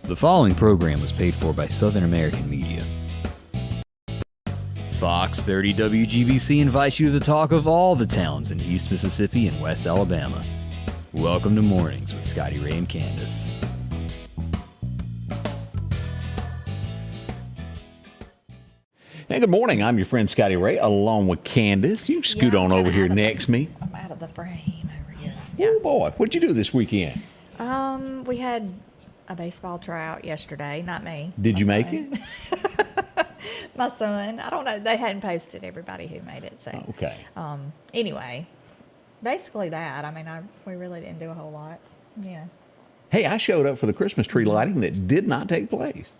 The following program was paid for by Southern American Media. Fox 30 WGBC invites you to the talk of all the towns in East Mississippi and West Alabama. Welcome to Mornings with Scotty Ray and Candace. Hey, good morning. I'm your friend Scotty Ray, along with Candace. You scoot on over here next me. I'm out of the frame over here. Oh boy, what'd you do this weekend? We had a baseball tryout yesterday. Not me. Did you make it? My son. I don't know. They hadn't posted everybody who made it. So Okay. Anyway, basically that. I mean, we really didn't do a whole lot. Yeah. Hey, I showed up for the Christmas tree lighting that did not take place.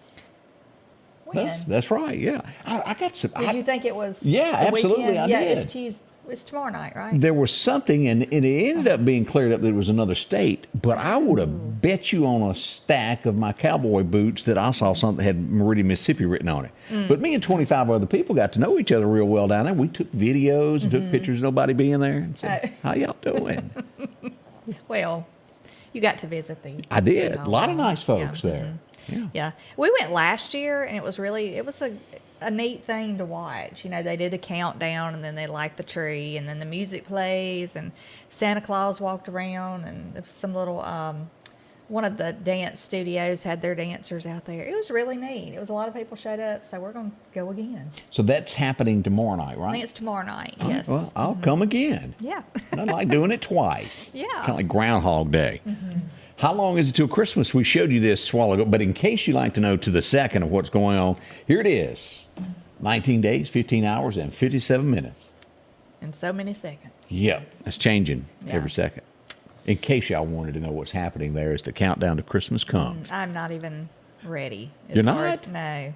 When? That's right. Yeah, I got some. Did you think it was? Yeah, a absolutely, weekend? I yeah, did. it's Tuesday. It's tomorrow night, right? There was something, and it ended up being cleared up that it was another state. But I would have bet you on a stack of my cowboy boots that I saw something that had Meridian, Mississippi written on it. But me and 25 other people got to know each other real well down there. We took videos and took pictures of nobody being there and said, "How y'all doing?" Well, you got to visit the. I did. A lot of hall. nice folks Yeah, there. Yeah. Yeah, we went last year, and it was a neat thing to watch. You know, they did the countdown, and then they light the tree, and then the music plays, and Santa Claus walked around, and there was some little one of the dance studios had their dancers out there. It was really neat. It was a lot of people showed up, so we're going to go again. So that's happening tomorrow night, I right? think it's tomorrow night. All right, Yes. well, I'll come again. Yeah. I like doing it twice. Yeah. Kind of like Groundhog Day. How long is it till Christmas? We showed you this a while ago, but in case you like to know to the second of what's going on, here it is. 19 days, 15 hours, and 57 minutes. In so many seconds. Yeah, it's changing Yeah. every second. In case y'all wanted to know what's happening there as the countdown to Christmas comes. I'm not even ready. as You're far as- not?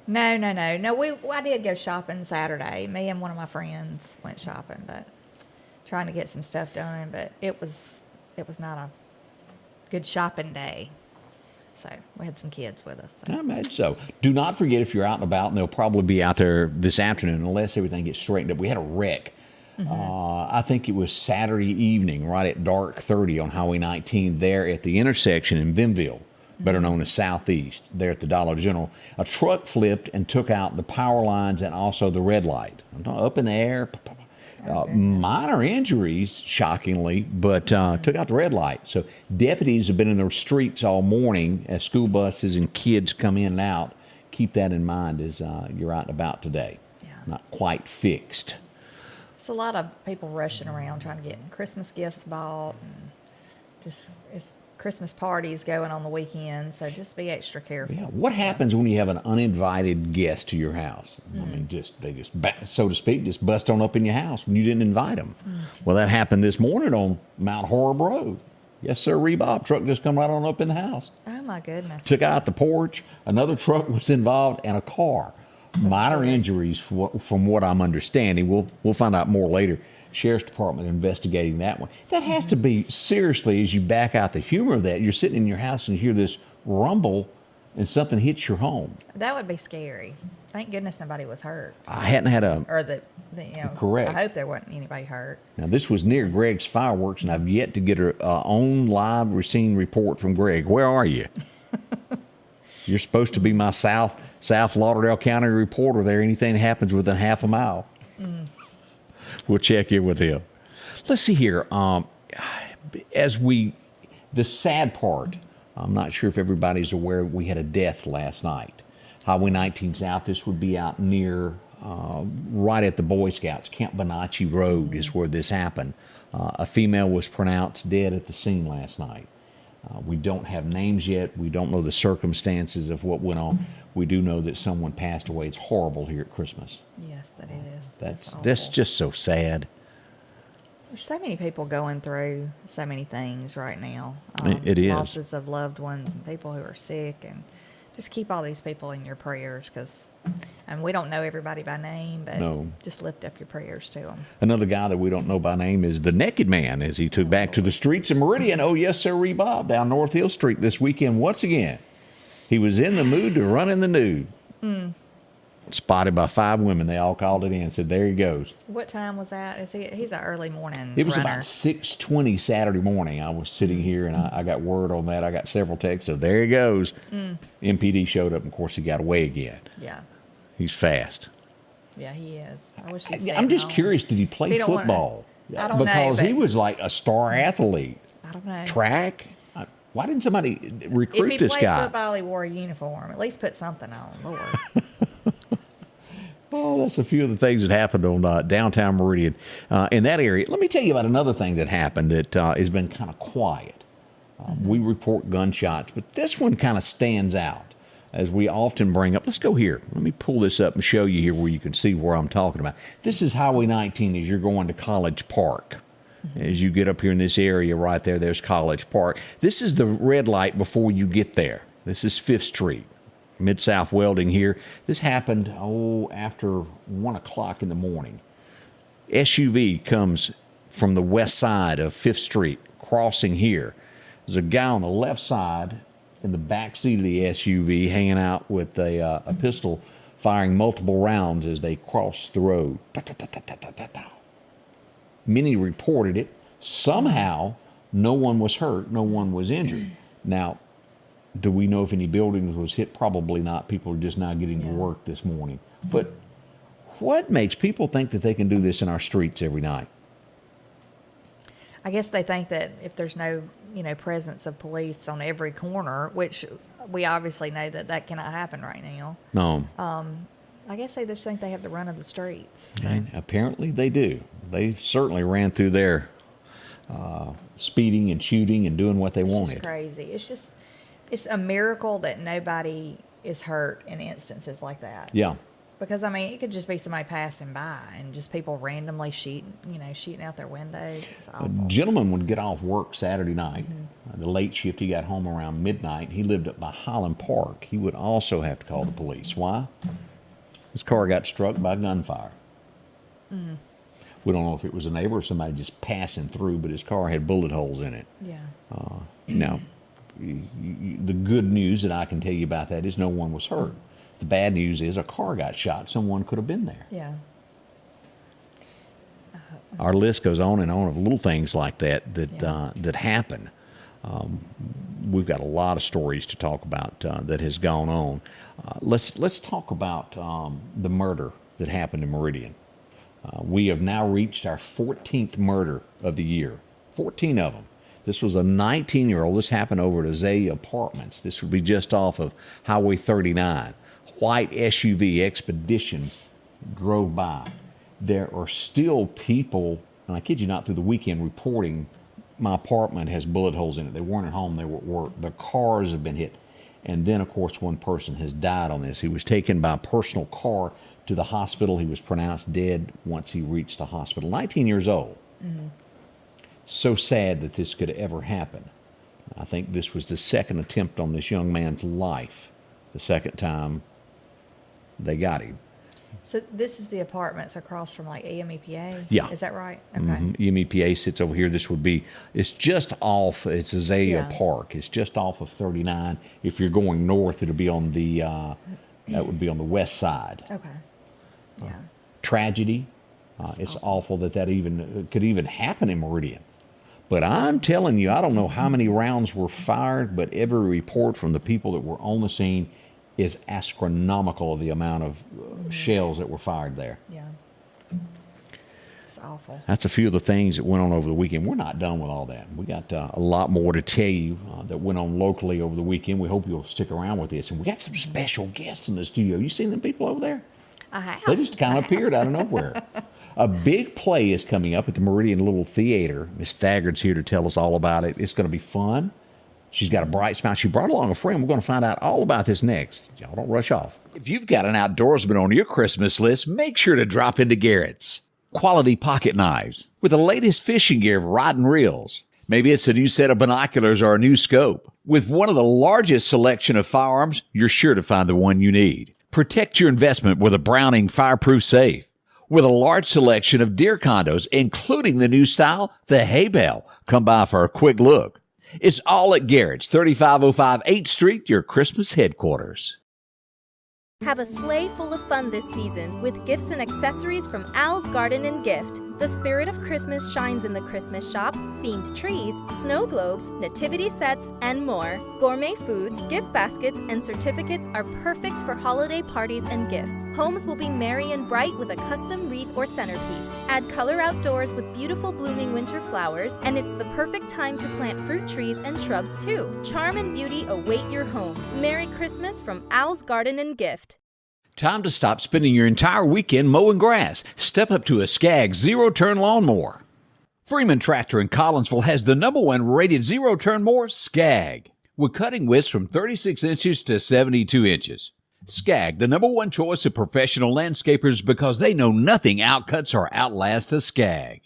No. No. I did go shopping Saturday. Me and one of my friends went shopping, but trying to get some stuff done. But it was not a good shopping day. So we had some kids with us. So. I imagine so. Do not forget if you're out and about, and they'll probably be out there this afternoon unless everything gets straightened up. We had a wreck. I think it was Saturday evening, right at dark 30 on Highway 19 there at the intersection in Benville, better known as Southeast, there at the Dollar General. A truck flipped and took out the power lines and also the red light. Up in the air. Minor injuries, shockingly, but took out the red light. So deputies have been in the streets all morning as school buses and kids come in and out. Keep that in mind as you're out and about today. Yeah. Not quite fixed. It's a lot of people rushing around trying to get Christmas gifts bought, and it's Christmas parties going on the weekend. So just be extra careful. Yeah. What happens when you have an uninvited guest to your house? I mean, they so to speak, just bust on up in your house when you didn't invite them. Well, that happened this morning on Mount Horeb Road. Yes, sir, Bob. Truck just come right on up in the house. Oh my goodness. Took out the porch. Another truck was involved and a car. Minor injuries from what I'm understanding. We'll find out more later. Sheriff's Department investigating that one. That has to be, seriously, as you back out the humor of that, you're sitting in your house and you hear this rumble and something hits your home. That would be scary. Thank goodness nobody was hurt. I hadn't had a... Or Correct. I hope there wasn't anybody hurt. Now, this was near Greg's Fireworks, and I've yet to get her own live scene report from Greg. Where are you? You're supposed to be my South Lauderdale County reporter there. Anything that happens within half a mile. We'll check in with him. Let's see here. The sad part, I'm not sure if everybody's aware, we had a death last night. Highway 19 South, this would be out near, right at the Boy Scouts. Camp Bonacci Road is where this happened. A female was pronounced dead at the scene last night. We don't have names yet. We don't know the circumstances of what went on. We do know that someone passed away. It's horrible here at Christmas. Yes, that is. That's awful. just so sad. There's so many people going through so many things right now. It is. Losses of loved ones and people who are sick, and just keep all these people in your prayers, because we don't know everybody by name, but just lift up your prayers to them. Another guy that we don't know by name is the Naked Man, as he took back to the streets of Meridian. Oh, yes, sir, Bob, down North Hill Street this weekend once again. He was in the mood to run in the nude. spotted by 5 women. They all called it in and said, there he goes. What time was that? He's an early morning It was runner. about 6:20 Saturday morning. I was sitting here, and I got word on that. I got several texts. So there he goes. MPD showed up, and of course, he got away again. Yeah. He's fast. Yeah, he is. I wish he'd stayed I'm just home. curious, did he play If he don't wanna- football? I don't know, Because he but- was like a star athlete. I don't know. Track. Why didn't somebody If recruit he this played guy? football, he wore a uniform. At least put something on. Lord. Oh, that's a few of the things that happened on downtown Meridian in that area. Let me tell you about another thing that happened that has been kind of quiet. We report gunshots, but this one kind of stands out, as we often bring up. Let's go here. Let me pull this up and show you here where you can see where I'm talking about. This is Highway 19 as you're going to College Park. As you get up here in this area right there, there's College Park. This is the red light before you get there. This is 5th Street. Mid-South Welding here. This happened, after 1 o'clock in the morning. SUV comes from the west side of 5th Street, crossing here. There's a guy on the left side in the back seat of the SUV hanging out with a pistol, firing multiple rounds as they cross the road. Many reported it. Somehow, no one was hurt, no one was injured. Now, do we know if any buildings was hit? Probably not. People are just now getting to work this morning. But what makes people think that they can do this in our streets every night? I guess they think that if there's no, presence of police on every corner, which we obviously know that cannot happen right now. No. I guess they just think they have the run of the streets. So. And apparently they do. They certainly ran through there speeding and shooting and doing what they wanted. It's crazy. It's a miracle that nobody is hurt in instances like that. Yeah. Because, it could just be somebody passing by and just people randomly shooting out their windows. It's A awful. gentleman would get off work Saturday night. The late shift, he got home around midnight. He lived up by Highland Park. He would also have to call the police. Why? His car got struck by gunfire. We don't know if it was a neighbor or somebody just passing through, but his car had bullet holes in it. Yeah. Now, the good news that I can tell you about that is no one was hurt. The bad news is a car got shot. Someone could have been there. Yeah. Our list goes on and on of little things like that that happen. We've got a lot of stories to talk about that has gone on. Let's talk about the murder that happened in Meridian. We have now reached our 14th murder of the year. 14 of them. This was a 19-year-old. This happened over at Azalea Apartments. This would be just off of Highway 39. White SUV Expedition drove by. There are still people, and I kid you not, through the weekend reporting my apartment has bullet holes in it. They weren't at home, they were at work. The cars have been hit. And then, of course, one person has died on this. He was taken by a personal car to the hospital. He was pronounced dead once he reached the hospital. 19 years old. So sad that this could ever happen. I think this was the second attempt on this young man's life. The second time they got him. So this is the apartments across from like EMEPA? Yeah. Is that right? Okay. EMEPA sits over here. It's just off, it's Azalea Yeah. Park. It's just off of 39. If you're going north, it'll be on the, that would be on the west side. Okay. Yeah. Tragedy. It's awful that even could even happen in Meridian. But I'm telling you, I don't know how many rounds were fired, but every report from the people that were on the scene is astronomical of the amount of shells that were fired there. Yeah. It's awful. That's a few of the things that went on over the weekend. We're not done with all that. We got a lot more to tell you that went on locally over the weekend. We hope you'll stick around with this. And we got some special guests in the studio. You seen them people over there? I have. They just kind of appeared out of nowhere. A big play is coming up at the Meridian Little Theater. Miss Thagard's here to tell us all about it. It's going to be fun. She's got a bright smile. She brought along a friend. We're going to find out all about this next. Y'all don't rush off. If you've got an outdoorsman on your Christmas list, make sure to drop into Garrett's. Quality pocket knives with the latest fishing gear of rod and reels. Maybe it's a new set of binoculars or a new scope. With one of the largest selection of firearms, you're sure to find the one you need. Protect your investment with a Browning fireproof safe. With a large selection of deer condos, including the new style, the hay bale. Come by for a quick look. It's all at Garrett's, 3505 8th Street, your Christmas headquarters. Have a sleigh full of fun this season with gifts and accessories from Al's Garden and Gift. The spirit of Christmas shines in the Christmas shop. Themed trees, snow globes, nativity sets, and more. Gourmet foods, gift baskets, and certificates are perfect for holiday parties and gifts. Homes will be merry and bright with a custom wreath or centerpiece. Add color outdoors with beautiful blooming winter flowers, and it's the perfect time to plant fruit trees and shrubs too. Charm and beauty await your home. Merry Christmas from Al's Garden and Gift. Time to stop spending your entire weekend mowing grass. Step up to a Skag zero-turn lawnmower. Freeman Tractor in Collinsville has the #1 rated zero-turn mower, Skag, with cutting widths from 36 inches to 72 inches. Skag, the #1 choice of professional landscapers because they know nothing outcuts or outlasts a Skag.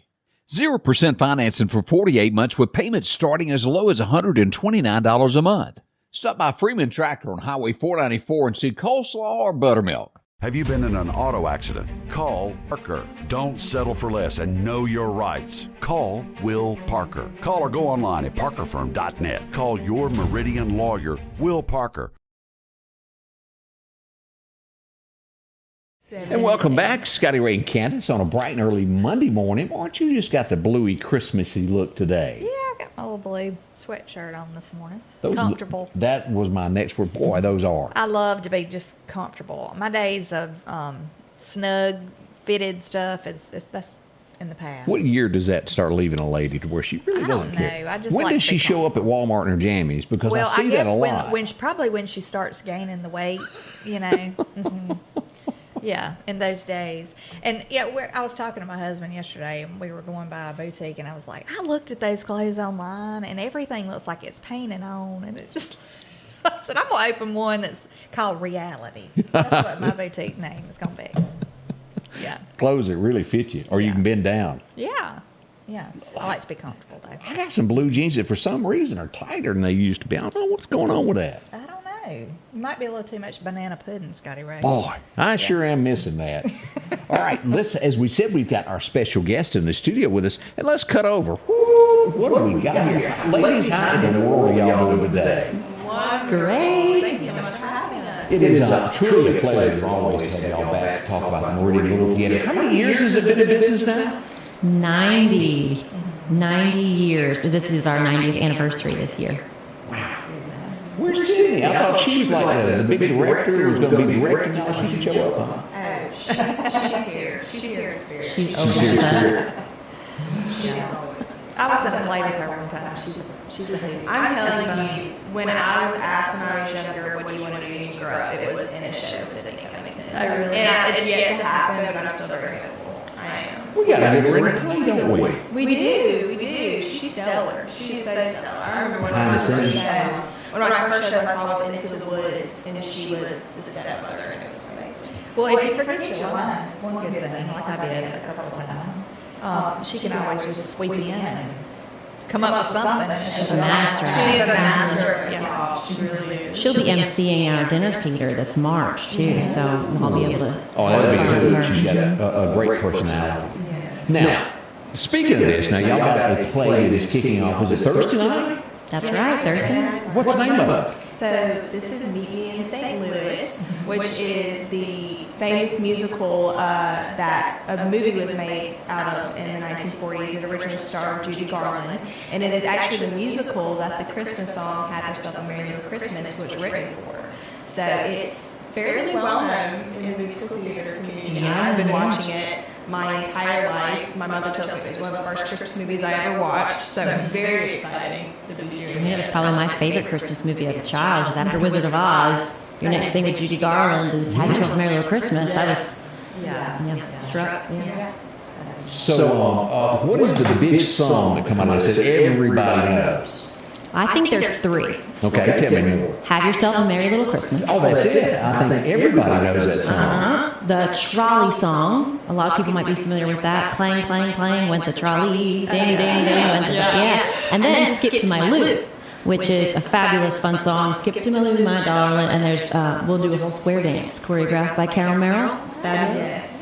0% financing for 48 months with payments starting as low as $129 a month. Stop by Freeman Tractor on Highway 494 and see coleslaw or buttermilk. Have you been in an auto accident? Call Parker. Don't settle for less and know your rights. Call Will Parker. Call or go online at parkerfirm.net. Call your Meridian lawyer, Will Parker. And welcome back, Scotty Ray and Candace, on a bright and early Monday morning. Aren't you just got the bluey Christmassy look today? Yeah, I've got my little blue sweatshirt on this morning. Those Comfortable. That was my next word. Boy, those are. I love to be just comfortable. My days of snug, fitted stuff that's in the past. What year does that start leaving a lady to where she really I doesn't don't care? know. I just when like does to she be show up at Walmart in her jammies? Because Well, I see guess that a lot. probably when she starts gaining the weight, you know. Mhm. Yeah, in those days. And yeah, I was talking to my husband yesterday, and we were going by a boutique, and I was like, I looked at those clothes online, and everything looks like it's painted on, and it just, I said, I'm going to open one that's called Reality. That's what my boutique name is going to be. Yeah. Clothes that really fit you, or you Yeah. can bend down. Yeah. Yeah. I like to be comfortable, though. I got some blue jeans that for some reason are tighter than they used to be. I don't know what's going on with that. I don't know. You might be a little too much banana pudding, Scotty Ray. Boy, I sure am missing that. All right, as we said, we've got our special guest in the studio with us, and let's cut over. Woo, what do we got here? Ladies, how in the world are y'all doing today? Great. Thank you so much for having us. It is truly a pleasure always to have y'all back to talk about the Meridian Little Theater. How many years has it been in business now? 90 years. This is our 90th anniversary this year. Where's Sydney? I thought she was like the big director who was going to be directing y'all. She could show up, huh? Oh, she's here. She's here in spirit. She's here in spirit. I was in a play with her one time. She's a hoot. I'm telling you, when I was asked when I was younger, what do you want to do when you grow up, it was in a show, Sydney Covington. Oh, really? And it's yet to happen, but I'm still very hopeful. I am. We got to get her in a play, don't we? We do. She's stellar. She's so stellar. I remember one of my first shows. One of my first shows I saw was Into the Woods, and she was the stepmother, and it was amazing. Well, if you forget your lines, one good thing, like I did a couple of times, she can always just sweep in and come up with something. She's a master. She's a master. Yeah. She really is. She'll be emceeing our dinner theater this March, too, so I'll be able to. Oh, that'd be find good. her. She's got a great personality. Now, speaking of this, now y'all got a play that is kicking off. Was it Thursday night? That's right, Thursday. What's the name of it? So this is Meet Me in St. Louis, which is the famous musical that a movie was made out of in the 1940s. It originally starred Judy Garland, and it is actually the musical that the Christmas song "Have Yourself a Merry Little Christmas" was written for. So it's fairly well known in the musical theater community. Yeah. I've been watching it my entire life. My mother tells me it was one of the first Christmas movies I ever watched, so it's very exciting to be doing I mean, it was probably my favorite Christmas movie as a child, because after Wizard of Oz, your next thing with Judy Garland is Have Yourself a Merry Little Christmas. I was struck. Yeah. So, what is the big song that come out that says everybody knows? I think there's three. Okay, tell me more. Have Yourself a Merry Little Christmas. Oh, that's it. I think everybody knows that song. The trolley song. A lot of people might be familiar with that. Clang, clang, clang, went the trolley. Ding, ding, ding, went the... Yeah. And then Skip to My Lou, which is a fabulous, fun song. Skip to My Lou, my darling. And there's, we'll do a whole square dance choreographed by Carol Merrill. It's fabulous. Yes.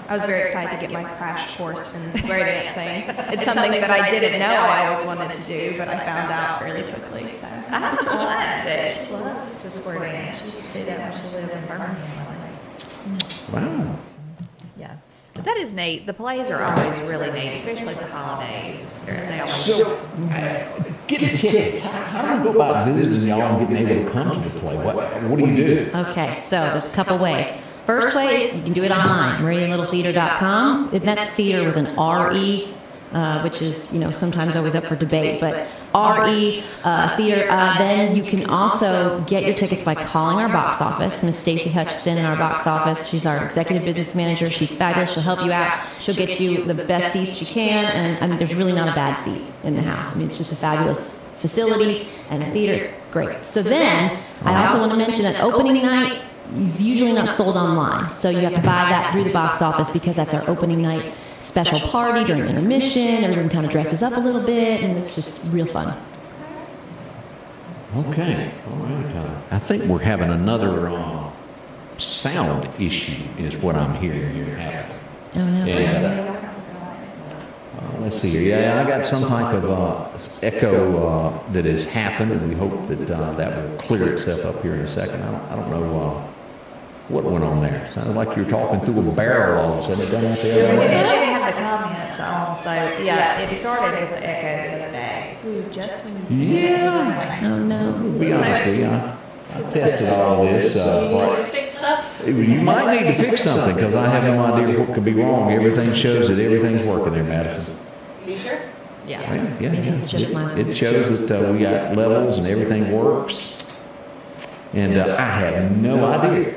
I was very excited to get my crash course in square dancing. It's something that I didn't know I always wanted to do, but I found out fairly quickly. So I have a client that she loves to square dance. She used to do that when she lived in Birmingham. Wow. Yeah. But that is neat. The plays are always really neat, especially the holidays. They always So, get tickets. How do we go about visiting y'all and getting able to come to the play? What do you do? Okay, so there's a couple ways. First way is you can do it online, meridianlittletheater.com. That's theater with an R-E, which is, sometimes always up for debate, but R-E, theater. Then you can also get your tickets by calling our box office. Miss Stacy Hutchison in our box office. She's our executive business manager. She's fabulous. She'll help you out. She'll get you the best seats she can. And there's really not a bad seat in the house. It's just a fabulous facility and a theater. Great. So then, I also want to mention that opening night is usually not sold online. So you have to buy that through the box office because that's our opening night special party during intermission. Everyone kind of dresses up a little bit, and it's just real fun. Okay. All right. I think we're having another sound issue is what I'm hearing here happen. Oh, no. Let's see here. Yeah, I got some type of echo that has happened, and we hope that that will clear itself up here in a second. I don't know what went on there. Sounded like you were talking through a barrel all of a sudden. It done that the other We way. didn't have the comments on, so yeah, it started with the echo the other day. Ooh, just when you Yeah. Oh, no. To be honest with you, I tested all of this. You might need to fix something because I have no idea what could be wrong. Everything shows that everything's working there, Madison. Yeah. Yeah. It's just mine. It shows that we got levels and everything works. And I have no idea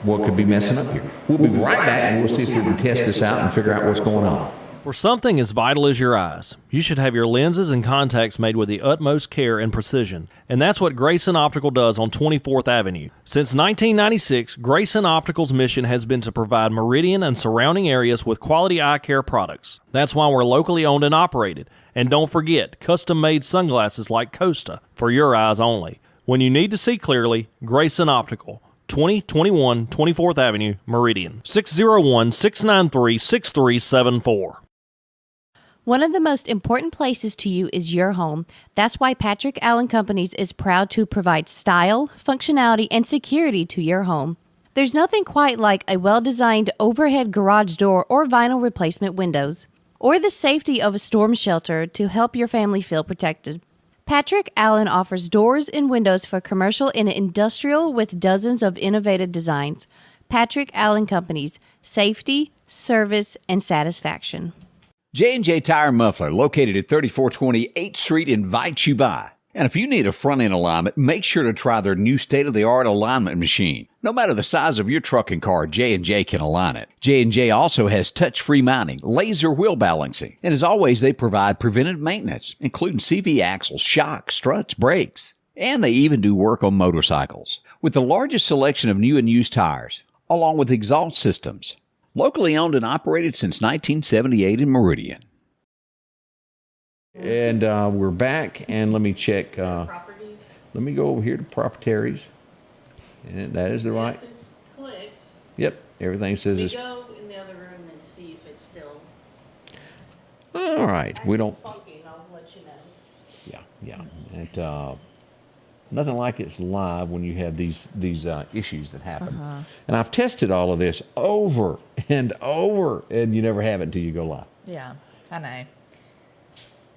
what could be messing up here. We'll be right back and we'll see if we can test this out and figure out what's going on. For something as vital as your eyes, you should have your lenses and contacts made with the utmost care and precision. And that's what Grayson Optical does on 24th Avenue. Since 1996, Grayson Optical's mission has been to provide Meridian and surrounding areas with quality eye care products. That's why we're locally owned and operated. And don't forget, custom-made sunglasses like Costa for your eyes only. When you need to see clearly, Grayson Optical. 2021 24th Avenue, Meridian. 601-693-6374. One of the most important places to you is your home. That's why Patrick Allen Companies is proud to provide style, functionality, and security to your home. There's nothing quite like a well-designed overhead garage door or vinyl replacement windows, or the safety of a storm shelter to help your family feel protected. Patrick Allen offers doors and windows for commercial and industrial with dozens of innovative designs. Patrick Allen Companies, safety, service, and satisfaction. J&J Tire Muffler, located at 3420 8th Street, invites you by. And if you need a front-end alignment, make sure to try their new state-of-the-art alignment machine. No matter the size of your truck and car, J&J can align it. J&J also has touch-free mounting, laser wheel balancing, and as always, they provide preventive maintenance, including CV axles, shocks, struts, brakes. And they even do work on motorcycles. With the largest selection of new and used tires, along with exhaust systems. Locally owned and operated since 1978 in Meridian. And we're back, and let me check. Let me go over here to proprietaries. And that is the right. It's clicked. Yep, everything says We it's. go in the other room and see if it's still. All right, we don't. Funky, and I'll let you know. Yeah. And nothing like it's live when you have these issues that happen. And I've tested all of this over and over, and you never have it until you go live. Yeah, I know.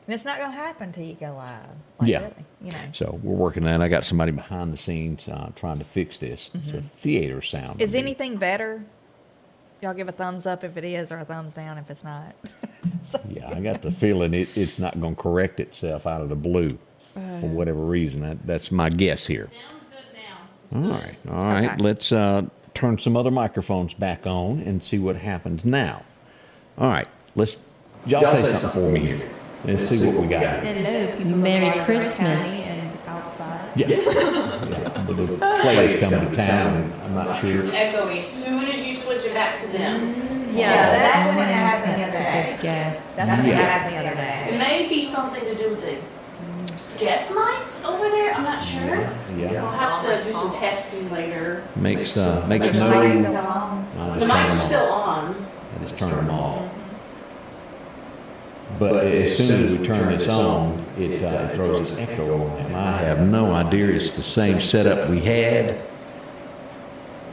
And it's not going to happen until you go live. Yeah. Really, So we're working on it. I got somebody behind the scenes trying to fix this. It's a theater sound. Is anything better? Y'all give a thumbs up if it is or a thumbs down if it's not. Yeah, I got the feeling it's not going to correct itself out of the blue for whatever reason. That's my guess here. Sounds good now. All right. Okay. Let's turn some other microphones back on and see what happens now. All right, y'all say something for me here. Let's see what we got. Hello, people. Merry of Lawrence Christmas. County and outside. Yeah. But the players coming to town, and I'm not sure. Echoey. As soon as you switch it back to them. Yeah, that's when it happened the other day. Guess. That's when it happened the other It day. may be something to do with the guest mics over there. I'm not sure. Yeah. I'll have to do some testing later. Makes The no. mic's still on. I The just turn mics them are off. still on. I just turn them off. But as soon as we turn this on, it throws an echo on them. I have no idea. It's the same setup we had.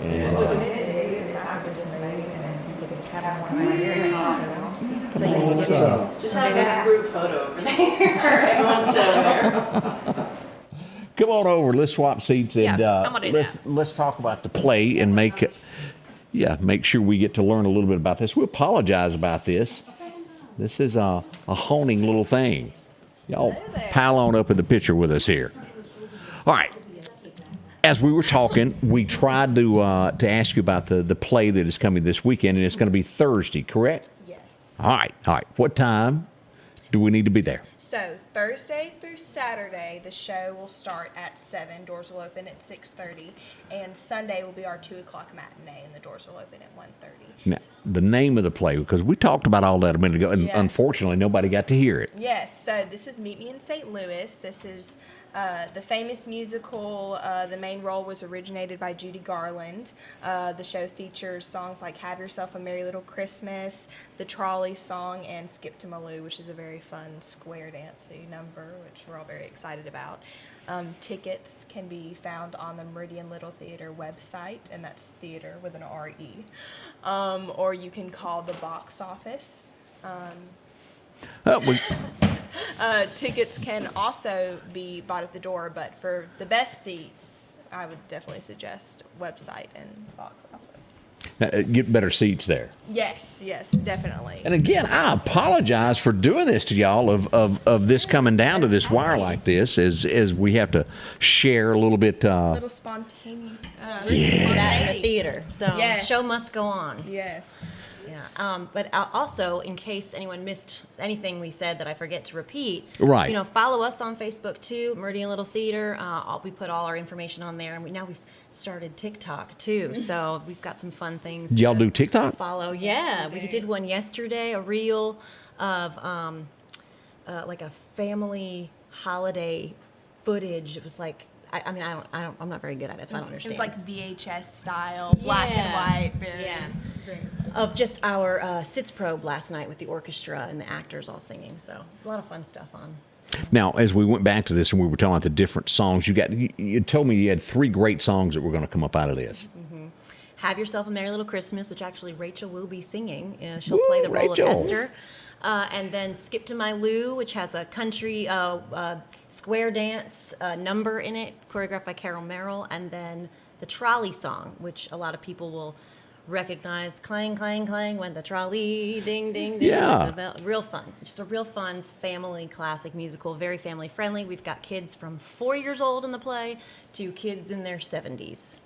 And I Just have that group photo over there. Everyone sit over there. Come on over. Let's swap seats and Yeah, I'm gonna do let's talk about the play and make sure we get to learn a little bit about this. We apologize about this. This is a honing little thing. Y'all pile on up in the picture with us here. All right. As we were talking, we tried to ask you about the play that is coming this weekend, and it's going to be Thursday, correct? Yes. All right. What time do we need to be there? So Thursday through Saturday, the show will start at 7. Doors will open at 6:30, and Sunday will be our 2:00 matinee, and the doors will open at 1:30. Now, the name of the play, because we talked about all that a minute ago, and Yes. unfortunately nobody got to hear it. Yes. So this is Meet Me in St. Louis. This is the famous musical. The main role was originated by Judy Garland. The show features songs like "Have Yourself a Merry Little Christmas," the Trolley Song, and "Skip to Maloo," which is a very fun square dancey number, which we're all very excited about. Tickets can be found on the Meridian Little Theater website, and that's theater with an R-E. Or you can call the box office. Tickets can also be bought at the door, but for the best seats, I would definitely suggest website and box office. Get better seats there. Yes, definitely. And again, I apologize for doing this to y'all of this coming down to this wire like this as we have to share a little bit. A little spontaneous. That in the theater. So Yes. show must go on. Yes. Yeah. But also, in case anyone missed anything we said that I forget to repeat, Right. Follow us on Facebook too, Meridian Little Theater. We put all our information on there, and now we've started TikTok too. So we've got some fun things. Y'all to do TikTok? Follow. Yeah, we did one yesterday, a reel of like a family holiday footage. It was like. I'm not very good at it, so I don't understand. It was like VHS style, black and white. Of just our Sitz probe last night with the orchestra and the actors all singing. So a lot of fun stuff on. Now, as we went back to this and we were talking about the different songs, you told me you had 3 great songs that were going to come up out of this. Mm-hmm. Have Yourself a Merry Little Christmas, which actually Rachel will be singing. She'll play the role Rachel. of Esther. And then Skip to My Lou, which has a country square dance number in it, choreographed by Carol Merrill. And then the Trolley Song, which a lot of people will recognize. Clang, clang, clang, went the trolley, ding, ding, ding. Yeah. went the bell. Real fun. Just a real fun family classic musical, very family friendly. We've got kids from 4 years old in the play to kids in their 70s.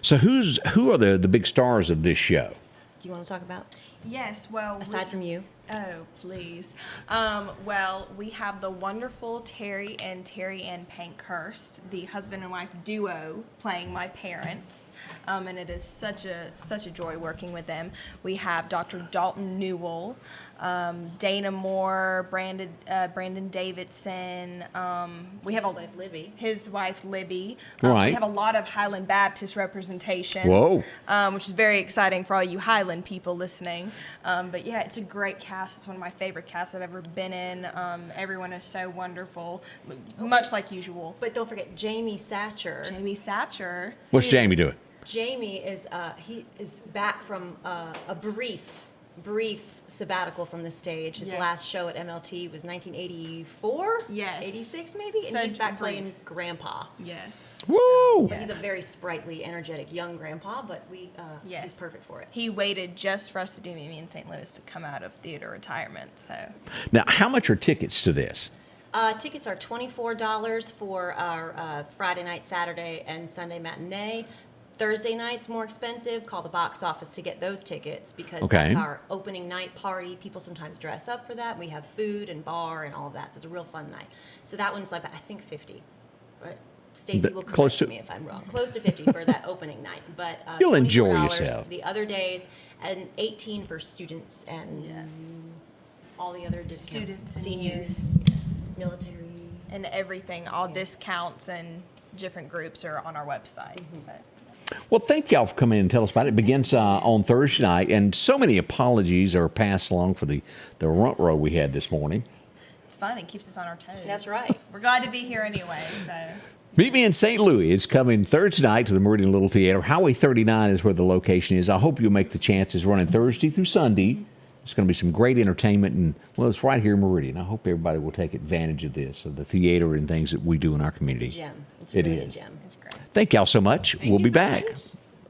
So who are the big stars of this show? Do you want to talk about, Yes, well. aside from you? Oh, please. Well, we have the wonderful Terry Ann Pankhurst, the husband and wife duo, playing my parents, and it is such a joy working with them. We have Dr. Dalton Newell, Dana Moore, Brandon Davidson. We have his wife Libby. Right. We have a lot of Highland Baptist representation. Whoa. Which is very exciting for all you Highland people listening. But yeah, it's a great cast. It's one of my favorite casts I've ever been in. Everyone is so wonderful, much like usual. But don't forget Jamie Satcher. Jamie Satcher. What's Jamie doing? Jamie is he is back from a brief sabbatical from the stage. His Yes. last show at MLT was 1984. Yes. 86 maybe, and So he's back brief. playing Grandpa. Yes. Woo! But he's a very sprightly, energetic young Grandpa. But Yes. he's perfect for it. He waited just for us to do Meet Me in St. Louis to come out of theater retirement. So Now, how much are tickets to this? Tickets are $24 for our Friday night, Saturday, and Sunday matinee. Thursday night's more expensive. Call the box office to get those tickets because Okay. that's our opening night party. People sometimes dress up for that. We have food and bar and all of that, so it's a real fun night. So that one's like I think 50, but Stacy But will close correct to- me if I'm wrong. Close to 50 for that opening night, but You'll enjoy $24 yourself. The other days and 18 for students and yes, all the other discounts. students and seniors, youth, yes, military. and everything. All discounts and different groups are on our website. So. Well, thank y'all for coming in and tell us about it. It begins on Thursday night, and so many apologies are passed along for the runt row we had this morning. It's fun. It keeps us on our toes. That's right. We're glad to be here anyway. So. Meet Me in St. Louis. It's coming Thursday night to the Meridian Little Theater. Highway 39 is where the location is. I hope you'll make the chances running Thursday through Sunday. It's going to be some great entertainment, and well, it's right here in Meridian. I hope everybody will take advantage of this, of the theater and things that we do in our community. It's a gem. It's It really is. a gem. It's great. Thank y'all so much. We'll be back.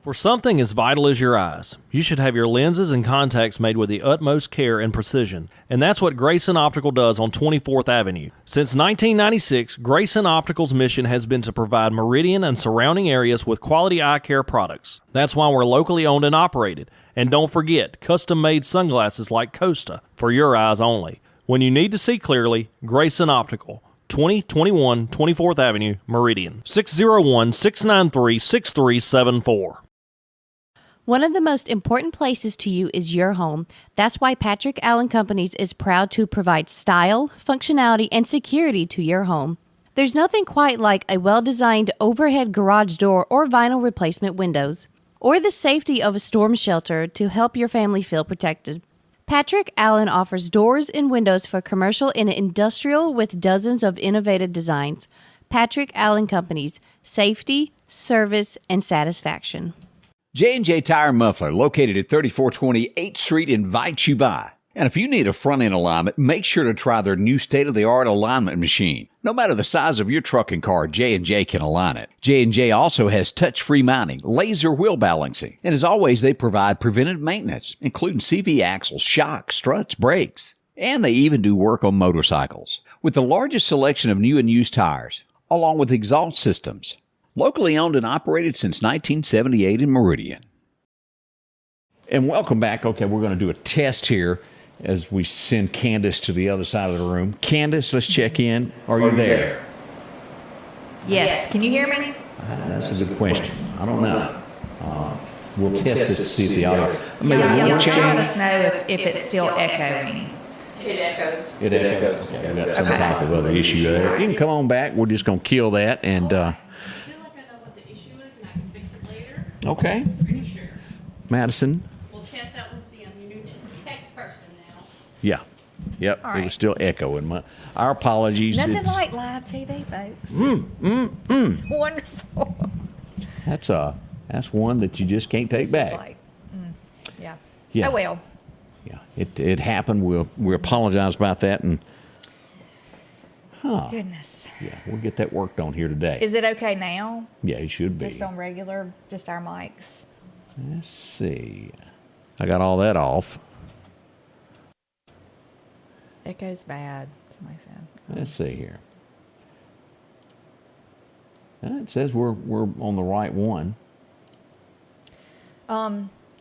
For something as vital as your eyes, you should have your lenses and contacts made with the utmost care and precision. And that's what Grayson Optical does on 24th Avenue. Since 1996, Grayson Optical's mission has been to provide Meridian and surrounding areas with quality eye care products. That's why we're locally owned and operated. And don't forget, custom-made sunglasses like Costa for your eyes only. When you need to see clearly, Grayson Optical. 2021 24th Avenue, Meridian. 601-693-6374. One of the most important places to you is your home. That's why Patrick Allen Companies is proud to provide style, functionality, and security to your home. There's nothing quite like a well-designed overhead garage door or vinyl replacement windows, or the safety of a storm shelter to help your family feel protected. Patrick Allen offers doors and windows for commercial and industrial with dozens of innovative designs. Patrick Allen Companies, safety, service, and satisfaction. J&J Tire and Muffler, located at 3420 8th Street, invites you by. And if you need a front-end alignment, make sure to try their new state-of-the-art alignment machine. No matter the size of your truck and car, J&J can align it. J&J also has touch-free mounting, laser wheel balancing, and as always, they provide preventive maintenance, including CV axles, shocks, struts, brakes. And they even do work on motorcycles. With the largest selection of new and used tires, along with exhaust systems. Locally owned and operated since 1978 in Meridian. And welcome back. Okay, we're going to do a test here as we send Candace to the other side of the room. Candace, let's check in. Are you there? Yes. Can you hear me? That's a good question. I don't know. We'll test this to see if the audio. Maybe Yeah, one let change. us know if it's still echoing. It echoes. It echoes. Okay, we got some type of other issue there. You can come on back. We're just going to kill that. And I feel like I know what the issue is and I can fix it later. okay, Pretty sure. Madison. We'll test that one, see, I'm your new tech person now. Yeah. Yep. All It right. was still echoing. Our apologies. Nothing It's- like live TV, folks. Wonderful. That's one that you just can't take This is back. like, yeah. Yeah. Oh, well. Yeah, it happened. We apologize about that, and Goodness. yeah, we'll get that worked on here today. Is it okay now? Yeah, it should be. Just on regular, just our mics? Let's see. I got all that off. Echo's bad, somebody said. Let's see here. It says we're on the right one.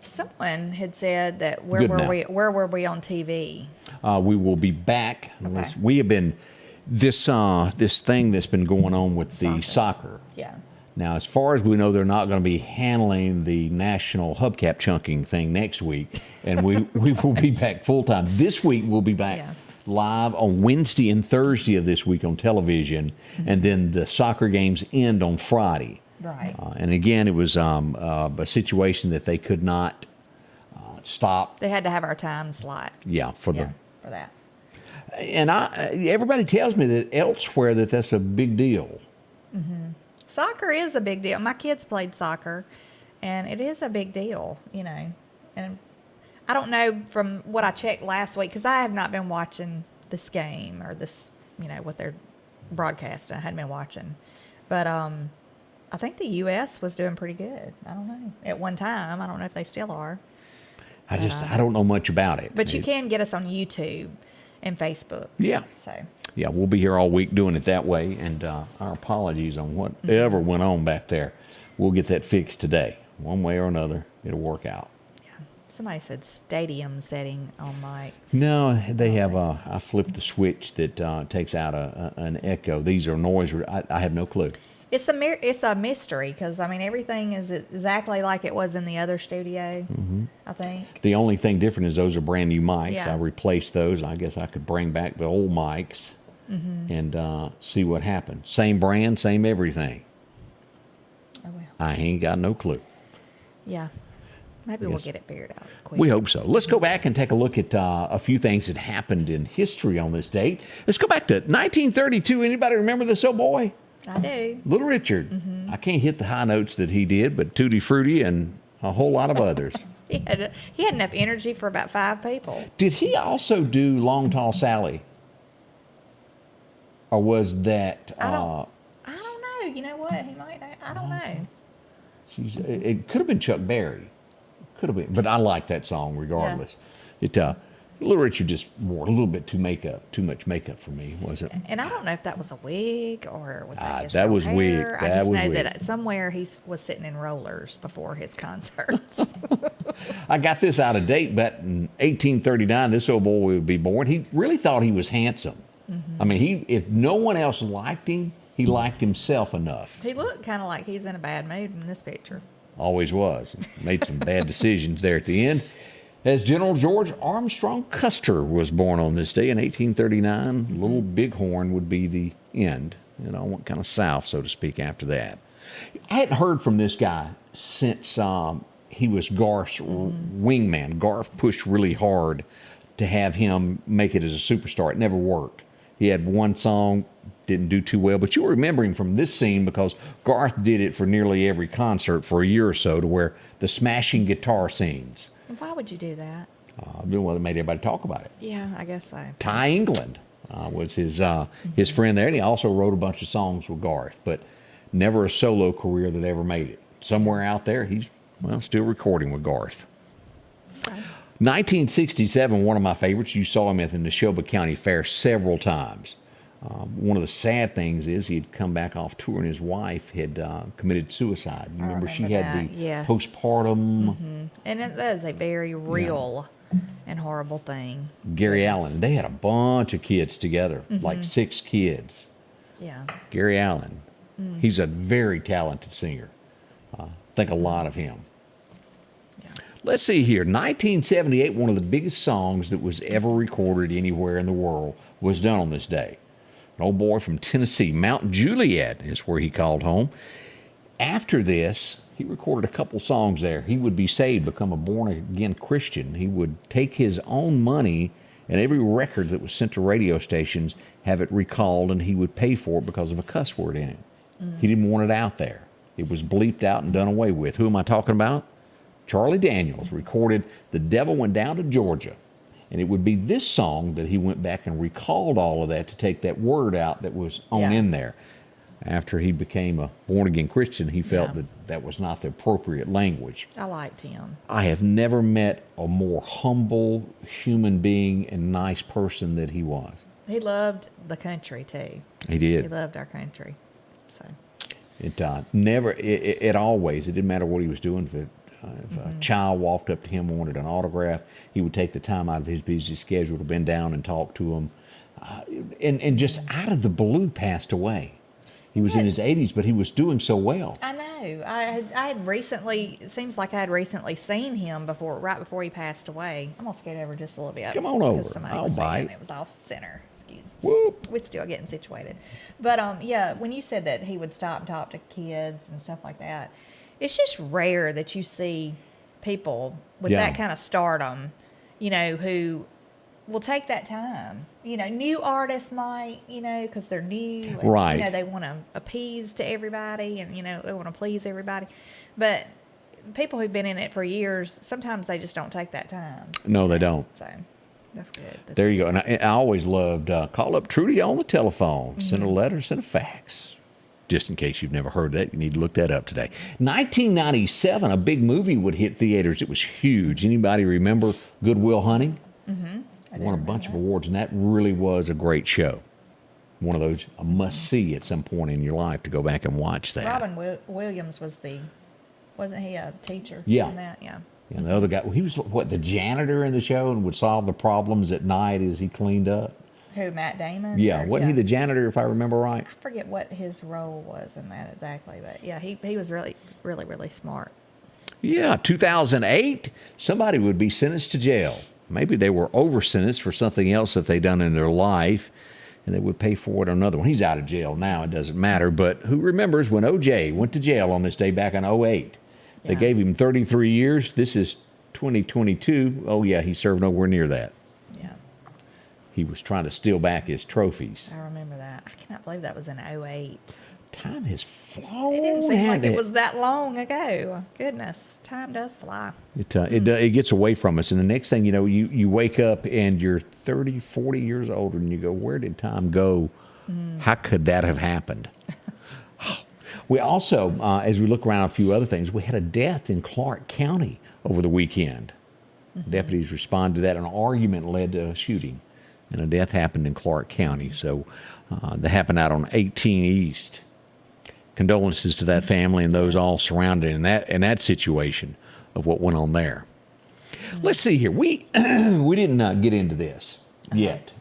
Someone had said that Good now. where were we on TV? We will be back. Okay. We have been this thing that's been going on with the soccer. Yeah. Now, as far as we know, they're not going to be handling the national hubcap chunking thing next week, and we will be back full time. This week we'll be back live on Wednesday and Thursday of this week on television, and then the soccer games end on Friday. Right. And again, it was a situation that they could not stop. They had to have our time slot. Yeah, for that. And everybody tells me that elsewhere that's a big deal. Soccer is a big deal. My kids played soccer, and it is a big deal, you know. And I don't know from what I checked last week, because I have not been watching this game or this, you know, what they're broadcasting. I hadn't been watching. But I think the U.S. was doing pretty good. I don't know. At one time. I don't know if they still are. I don't know much about it. But you can get us on YouTube and Facebook. Yeah. So. Yeah, we'll be here all week doing it that way, and our apologies on whatever went on back there. We'll get that fixed today. One way or another, it'll work out. Yeah. Somebody said stadium setting on mics. No, they have I flipped the switch that takes out an echo. These are noise. I have no clue. It's a mystery, because, I mean, everything is exactly like it was in the other studio, I think. The only thing different is those are brand new mics. Yeah. I replaced those. I guess I could bring back the old mics and see what happened. Same brand, same everything. Oh, well. I ain't got no clue. Yeah. Maybe we'll get it figured out quick. We hope so. Let's go back and take a look at a few things that happened in history on this date. Let's go back to 1932. Anybody remember this old boy? I do. Little Richard. I can't hit the high notes that he did, but Tutti Frutti and a whole lot of others. He had enough energy for about 5 people. Did he also do Long Tall Sally? Or was that... I don't know. You know what? He might. I don't know. It could have been Chuck Berry. Could have been. But I like that song regardless. Yeah. Little Richard just wore a little bit too much makeup for me, wasn't it? And I don't know if that was a wig or was that his that real was hair. wig. I That just was know wig. that somewhere he was sitting in rollers before his concerts. I got this out of date, but in 1839, this old boy would be born. He really thought he was handsome. I mean, if no one else liked him, he liked himself enough. He looked kind of like he's in a bad mood in this picture. Always was. Made some bad decisions there at the end. As General George Armstrong Custer was born on this day in 1839, Little Bighorn would be the end. Went kind of south, so to speak, after that. I hadn't heard from this guy since he was Garth's wingman. Garth pushed really hard to have him make it as a superstar. It never worked. He had one song, didn't do too well, but you'll remember him from this scene because Garth did it for nearly every concert for a year or so, to where the smashing guitar scenes. Why would you do that? Well, it made everybody talk about it. Yeah, I guess so. Ty England was his friend there, and he also wrote a bunch of songs with Garth, but never a solo career that ever made it. Somewhere out there, he's still recording with Garth. Okay. 1967, one of my favorites. You saw him at the Neshoba County Fair several times. One of the sad things is he had come back off tour and his wife had committed suicide. You remember she had the postpartum. And that is a very real and horrible thing. Gary Allen. They had a bunch of kids together, like 6 kids. Yeah. Gary Allen. He's a very talented singer. Think a lot of him. Yeah. Let's see here. 1978, one of the biggest songs that was ever recorded anywhere in the world was done on this day. An old boy from Tennessee, Mount Juliet is where he called home. After this, he recorded a couple songs there. He would be saved, become a born-again Christian. He would take his own money and every record that was sent to radio stations, have it recalled, and he would pay for it because of a cuss word in it. He didn't want it out there. It was bleeped out and done away with. Who am I talking about? Charlie Daniels recorded The Devil Went Down to Georgia. And it would be this song that he went back and recalled all of that to take that word out that was in there. After he became a born-again Christian, he felt that that was not the appropriate language. I liked him. I have never met a more humble human being and nice person that he was. He loved the country, too. He did. He loved our country. So It always, it didn't matter what he was doing. If a child walked up to him and wanted an autograph, he would take the time out of his busy schedule to bend down and talk to him. And just out of the blue passed away. He was in his 80s, but he was doing so well. I know. I had recently, it seems like I had recently seen him right before he passed away. I'm going to skate over just a little bit. Come on over. I'll bite. It was off center. Excuse us. Whoop. We're still getting situated. But when you said that he would stop and talk to kids and stuff like that, it's just rare that you see people with that kind of stardom, who will take that time. New artists might, because they're new. And, right. They want to appease to everybody and, they want to please everybody. But people who've been in it for years, sometimes they just don't take that time. No, they don't. So that's good. There you go. And I always loved call up Trudy on the telephone, send a letter, send a fax. Just in case you've never heard that, you need to look that up today. 1997, a big movie would hit theaters. It was huge. Anybody remember Good Will Hunting? Mm-hmm. Won a bunch of awards, and that really was a great show. One of those a must-see at some point in your life to go back and watch that. Robin Williams wasn't he a teacher? Yeah. In that? Yeah. And the other guy, he was the janitor in the show and would solve the problems at night as he cleaned up. Who, Matt Damon? Yeah, wasn't he the janitor, if I remember right? I forget what his role was in that exactly, but yeah, he was really, really, really smart. Yeah, 2008, somebody would be sentenced to jail. Maybe they were over-sentenced for something else that they'd done in their life, and they would pay for it on another one. He's out of jail now, it doesn't matter, but who remembers when O.J. went to jail on this day back in 2008? They gave him 33 years. This is 2022. Oh, yeah, he served nowhere near that. Yeah. He was trying to steal back his trophies. I remember that. I cannot believe that was in 2008. Time has flown. It didn't seem like hasn't it was that long ago. Goodness, time does fly. It gets away from us. And the next thing you know, you wake up and you're 30, 40 years older and you go, where did time go? How could that have happened? We also, as we look around a few other things, we had a death in Clark County over the weekend. Deputies responded to that. An argument led to a shooting, and a death happened in Clark County. So that happened out on 18 East. Condolences to that family and those all surrounded in that situation of what went on there. Let's see here. We didn't get into this yet,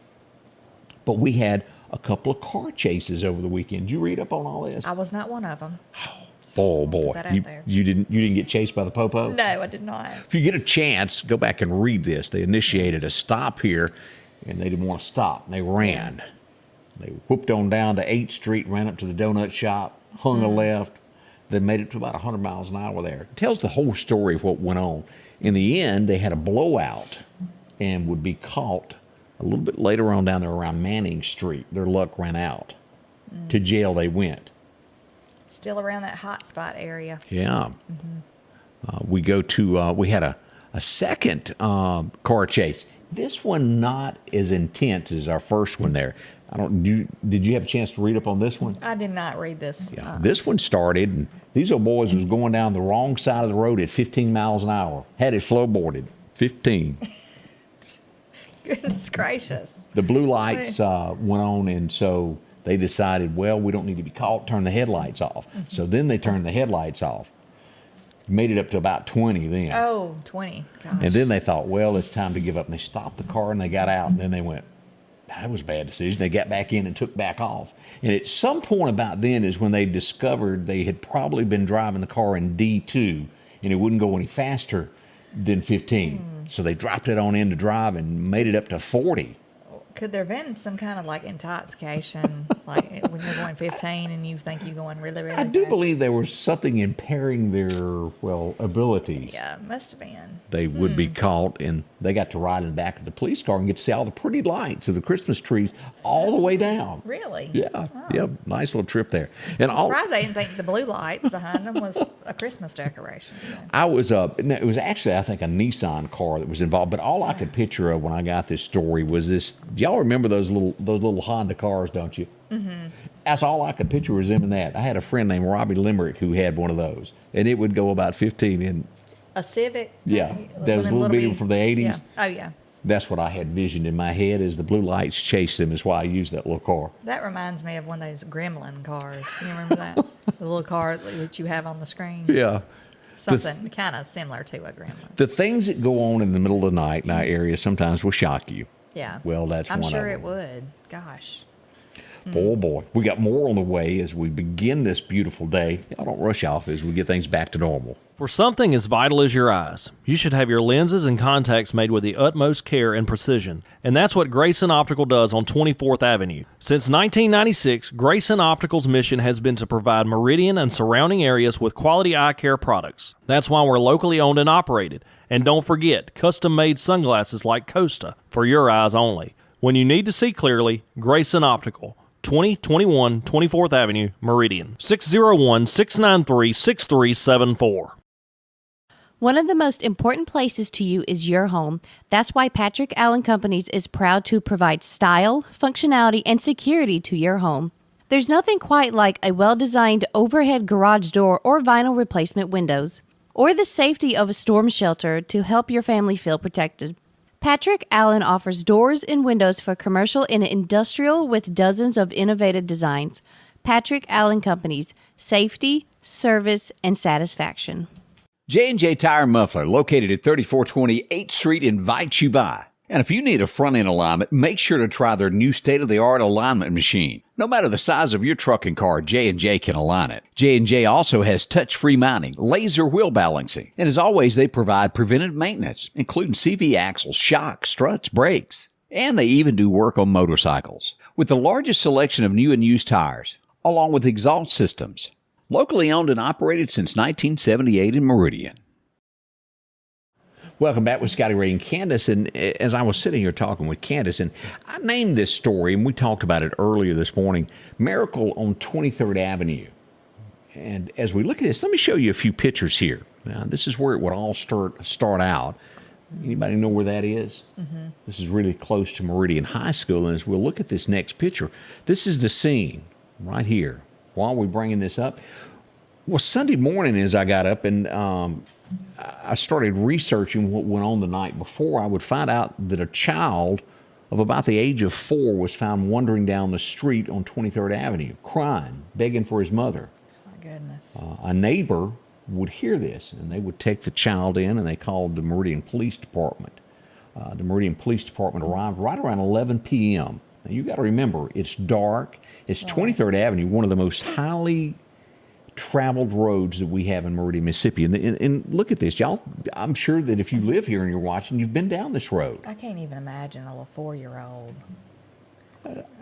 but we had a couple of car chases over the weekend. Did you read up on all this? I was not one of them. Boy. You didn't get chased by the popo? No, I did not. If you get a chance, go back and read this. They initiated a stop here, and they didn't want to stop. They ran. They whooped on down to 8th Street, ran up to the donut shop, hung a left, then made it to about 100 miles an hour there. It tells the whole story of what went on. In the end, they had a blowout and would be caught a little bit later on down there around Manning Street. Their luck ran out. To jail they went. Still around that hot spot area. Yeah. We had a second car chase. This one not as intense as our first one there. Did you have a chance to read up on this one? I did not read this. Yeah. This one started, and these old boys was going down the wrong side of the road at 15 miles an hour. Had it flow-boarded. 15. Goodness gracious. The blue lights went on, and so they decided, well, we don't need to be caught, turn the headlights off. So then they turned the headlights off. Made it up to about 20 then. Oh, 20. Gosh. And then they thought, well, it's time to give up. And they stopped the car and they got out. And then they went, that was a bad decision. They got back in and took back off. And at some point about then is when they discovered they had probably been driving the car in D2 and it wouldn't go any faster than 15. So they dropped it on in to drive and made it up to 40. Could there have been some kind of like intoxication, like when you're going 15 and you think you're going really, really I do fast? believe there was something impairing their, abilities. Yeah, must have been. They would be caught, and they got to ride in the back of the police car and get to see all the pretty lights of the Christmas trees all the way down. Really? Yeah, Oh. yeah, nice little trip there. And I'm surprised they didn't think the blue lights behind them was a Christmas decoration. It was actually, I think, a Nissan car that was involved, but all I could picture of when I got this story was this. Y'all remember those little Honda cars, don't you? Mm-hmm. That's all I could picture was them in that. I had a friend named Robbie Limerick who had one of those, and it would go about 15 in. A Civic? Yeah, those little bitty from the 80s. Yeah. Oh, yeah. That's what I had visioned in my head as the blue lights chased them, is why I used that little car. That reminds me of one of those Gremlin cars. You remember that? The little car that you have on the screen? Yeah. Something kind of similar to a Gremlin. The things that go on in the middle of the night in our area sometimes will shock you. Yeah. Well, that's I'm one sure of them. it would. Gosh. Boy. We got more on the way as we begin this beautiful day. Y'all don't rush off as we get things back to normal. For something as vital as your eyes, you should have your lenses and contacts made with the utmost care and precision. And that's what Grayson Optical does on 24th Avenue. Since 1996, Grayson Optical's mission has been to provide Meridian and surrounding areas with quality eye care products. That's why we're locally owned and operated. And don't forget, custom-made sunglasses like Costa for your eyes only. When you need to see clearly, Grayson Optical. 2021 24th Avenue, Meridian. 601-693-6374. One of the most important places to you is your home. That's why Patrick Allen Companies is proud to provide style, functionality, and security to your home. There's nothing quite like a well-designed overhead garage door or vinyl replacement windows, or the safety of a storm shelter to help your family feel protected. Patrick Allen offers doors and windows for commercial and industrial with dozens of innovative designs. Patrick Allen Companies, safety, service, and satisfaction. J&J Tire and Muffler, located at 3420 8th Street, invites you by. And if you need a front-end alignment, make sure to try their new state-of-the-art alignment machine. No matter the size of your truck and car, J&J can align it. J&J also has touch-free mounting, laser wheel balancing, and as always, they provide preventive maintenance, including CV axles, shocks, struts, brakes. And they even do work on motorcycles. With the largest selection of new and used tires, along with exhaust systems. Locally owned and operated since 1978 in Meridian. Welcome back with Scotty Ray and Candace. And as I was sitting here talking with Candace, and I named this story, and we talked about it earlier this morning, Miracle on 23rd Avenue. And as we look at this, let me show you a few pictures here. Now, this is where it would all start out. Anybody know where that is? Mm-hmm. This is really close to Meridian High School. And as we'll look at this next picture, this is the scene right here. While we're bringing this up, well, Sunday morning as I got up and I started researching what went on the night before, I would find out that a child of about the age of 4 was found wandering down the street on 23rd Avenue, crying, begging for his mother. My goodness. A neighbor would hear this, and they would take the child in, and they called the Meridian Police Department. The Meridian Police Department arrived right around 11 p.m. Now, you got to remember, it's dark. It's 23rd Avenue, one of the most highly traveled roads that we have in Meridian, Mississippi. And look at this, y'all. I'm sure that if you live here and you're watching, you've been down this road. I can't even imagine a little 4-year-old.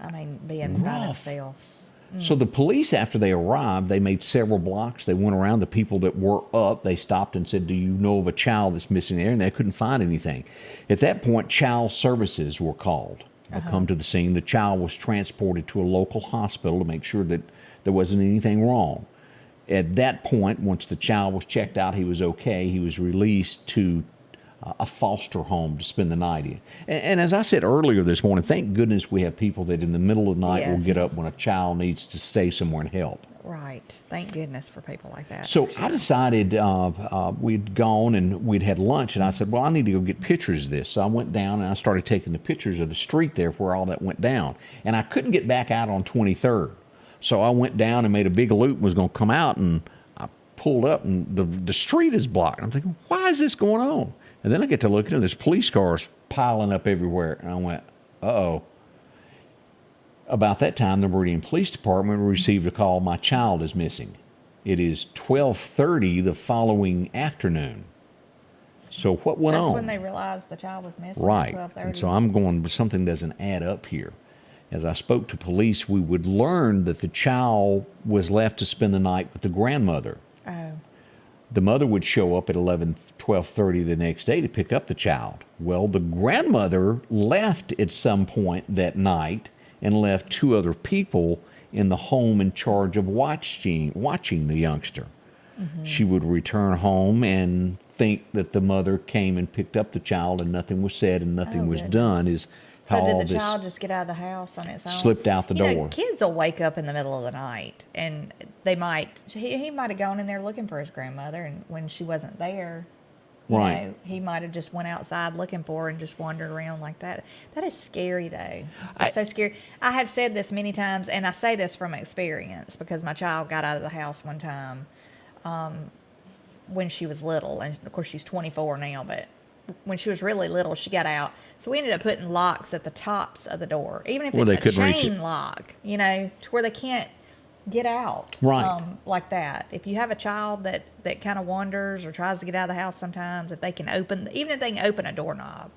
I mean, being by themselves. So the police, after they arrived, they made several blocks. They went around the people that were up. They stopped and said, do you know of a child that's missing there? And they couldn't find anything. At that point, child services were called. They come to the scene. The child was transported to a local hospital to make sure that there wasn't anything wrong. At that point, once the child was checked out, he was okay. He was released to a foster home to spend the night in. And as I said earlier this morning, thank goodness we have people that in the middle of the night will get up when a child needs to stay somewhere and help. Right. Thank goodness for people like that. So I decided we'd gone and we'd had lunch, and I said, well, I need to go get pictures of this. So I went down and I started taking the pictures of the street there where all that went down. And I couldn't get back out on 23rd. So I went down and made a big loop and was going to come out, and I pulled up and the street is blocked. I'm thinking, why is this going on? And then I get to looking and there's police cars piling up everywhere. And I went, uh-oh. About that time, the Meridian Police Department received a call, my child is missing. It is 12:30 the following afternoon. So what went on? That's when they realized the child was missing Right. at 12:30. And so I'm going, but something doesn't add up here. As I spoke to police, we would learn that the child was left to spend the night with the grandmother. Oh. The mother would show up at 12:30 the next day to pick up the child. Well, the grandmother left at some point that night and left 2 other people in the home in charge of watching the youngster. Mm-hmm. She would return home and think that the mother came and picked up the child and nothing was said and nothing was done. So did the child just get out of the house on its own? Slipped out the door. Kids will wake up in the middle of the night, and he might have gone in there looking for his grandmother, and when she wasn't there, you know, he might have just went outside looking for her and just wandered around like that. That is scary, though. It's so scary. I have said this many times, and I say this from experience because my child got out of the house one time when she was little, and of course she's 24 now, but when she was really little, she got out. So we ended up putting locks at the tops of the door, even if it's a chain lock, you know, to where they can't get out. Right. Like that. If you have a child that kind of wanders or tries to get out of the house sometimes, if they can open, even if they can open a doorknob,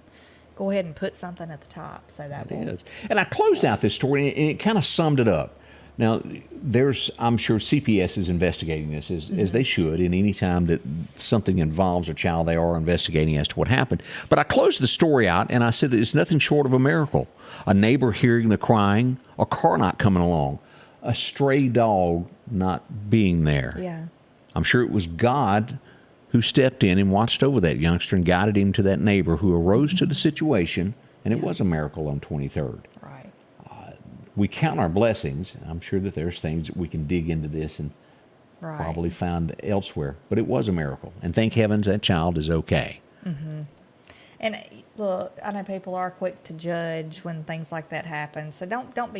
go ahead and put something at the top. So that is. And I closed out this story, and it kind of summed it up. Now, I'm sure CPS is investigating this as they should, and any time that something involves a child, they are investigating as to what happened. But I closed the story out, and I said that it's nothing short of a miracle. A neighbor hearing the crying, a car not coming along, a stray dog not being there. Yeah. I'm sure it was God who stepped in and watched over that youngster and guided him to that neighbor who arose to the situation, and it was a miracle on 23rd. We count our blessings. I'm sure that there's things that we can dig into this and probably find elsewhere. But it was a miracle. And thank heavens that child is okay. Mm-hmm. And look, I know people are quick to judge when things like that happen. So don't jump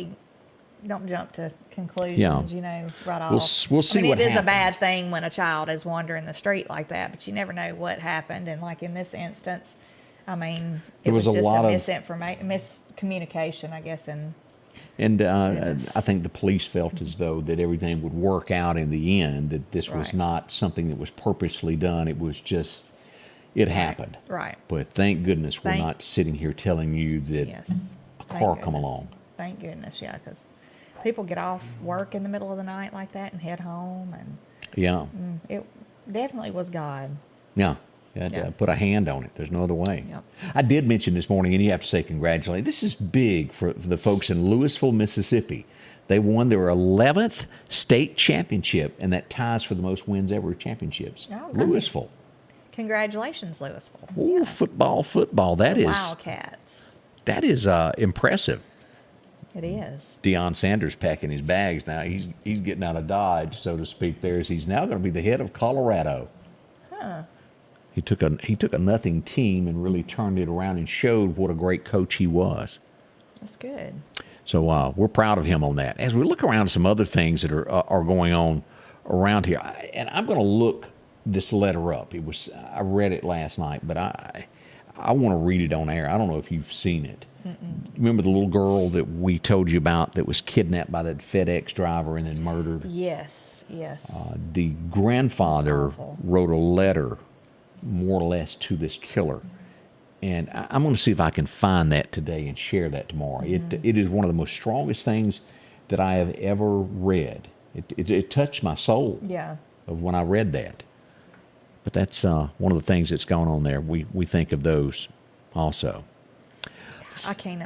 to conclusions, you know, right off. We'll see what happens. It is a bad thing when a child is wandering the street like that, but you never know what happened. And like in this instance, I mean, it was just a miscommunication, I guess, And I think the police felt as though that everything would work out in the end, that this was not something that was purposely done. It was just, it happened. Right. But thank goodness we're not sitting here telling you that a car come along. Thank goodness, yeah, because people get off work in the middle of the night like that and head home. And it definitely was God. Yeah. You had Yeah. to put a hand on it. There's no other way. Yep. I did mention this morning, and you have to say congratulations. This is big for the folks in Louisville, Mississippi. They won their 11th state championship, and that ties for the most wins ever championships. Oh, great. Louisville. Congratulations, Louisville. Ooh, football. That is Wildcats. impressive. It is. Deion Sanders packing his bags now. He's getting out of Dodge, so to speak. There, as he's now going to be the head of Colorado. Huh. He took a nothing team and really turned it around and showed what a great coach he was. That's good. So we're proud of him on that. As we look around at some other things that are going on around here, and I'm going to look this letter up. I read it last night, but I want to read it on air. I don't know if you've seen it. Remember the little girl that we told you about that was kidnapped by that FedEx driver and then murdered? Yes. The grandfather That's awful. wrote a letter, more or less, to this killer. And I'm going to see if I can find that today and share that tomorrow. It is one of the most strongest things that I have ever read. It touched my soul Yeah. of when I read that. But that's one of the things that's going on there. We think of those also. I can't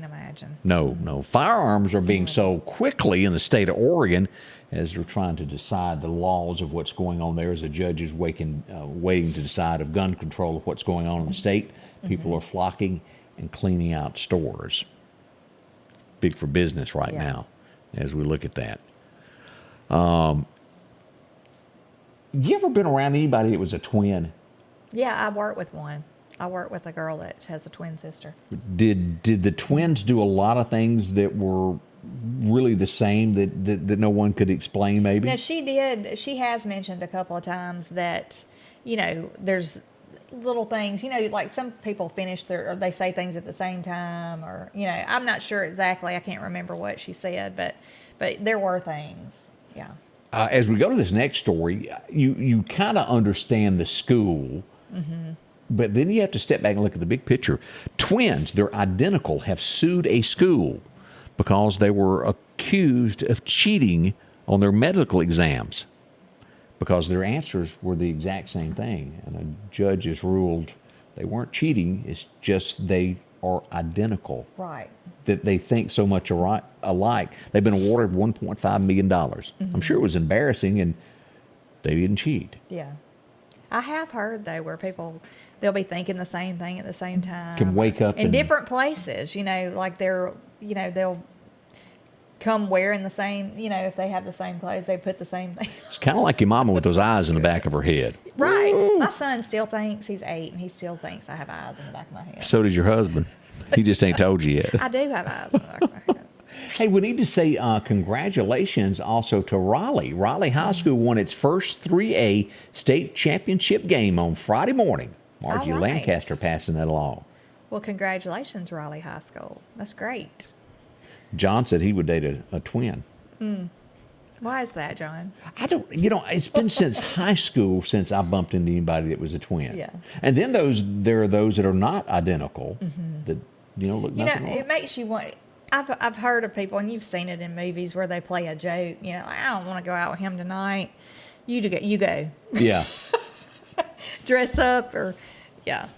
imagine. No. Firearms are being sold quickly in the state of Oregon as they're trying to decide the laws of what's going on there. As a judge is waiting to decide of gun control of what's going on in the state, people are flocking and cleaning out stores. Big for business right now as we look at that. You ever been around anybody that was a twin? Yeah, I work with one. I work with a girl that has a twin sister. Did the twins do a lot of things that were really the same that no one could explain maybe? No, she did. She has mentioned a couple of times that, there's little things, like some people finish or they say things at the same time or, I'm not sure exactly. I can't remember what she said, but there were things. Yeah. As we go to this next story, you kind of understand the school, but then you have to step back and look at the big picture. Twins, they're identical, have sued a school because they were accused of cheating on their medical exams because their answers were the exact same thing. And a judge has ruled they weren't cheating, it's just they are identical. Right. That they think so much alike. They've been awarded $1.5 million. I'm sure it was embarrassing, and they didn't cheat. Yeah. I have heard, though, where they'll be thinking the same thing at the same time. Can wake up in and- different places, like they'll come wearing the same, if they have the same clothes, they put the same thing. It's kind of like your mama with those eyes in the back of her head. Right. My son still thinks, he's 8, and he still thinks I have eyes in the back of my head. So does your husband. He just ain't told you yet. I do have eyes in the back of my head. Hey, we need to say congratulations also to Raleigh. Raleigh High School won its first 3A state championship game on Friday morning. Margie All right. Lancaster passing that along. Well, congratulations, Raleigh High School. That's great. John said he would date a twin. Why is that, John? I don't, it's been since high school since I bumped into anybody that was a twin. Yeah. And then there are those that are not identical that, look nothing It like. makes you want. I've heard of people, and you've seen it in movies where they play a joke. I don't want to go out with him tonight. You go. Yeah. Dress up or, yeah.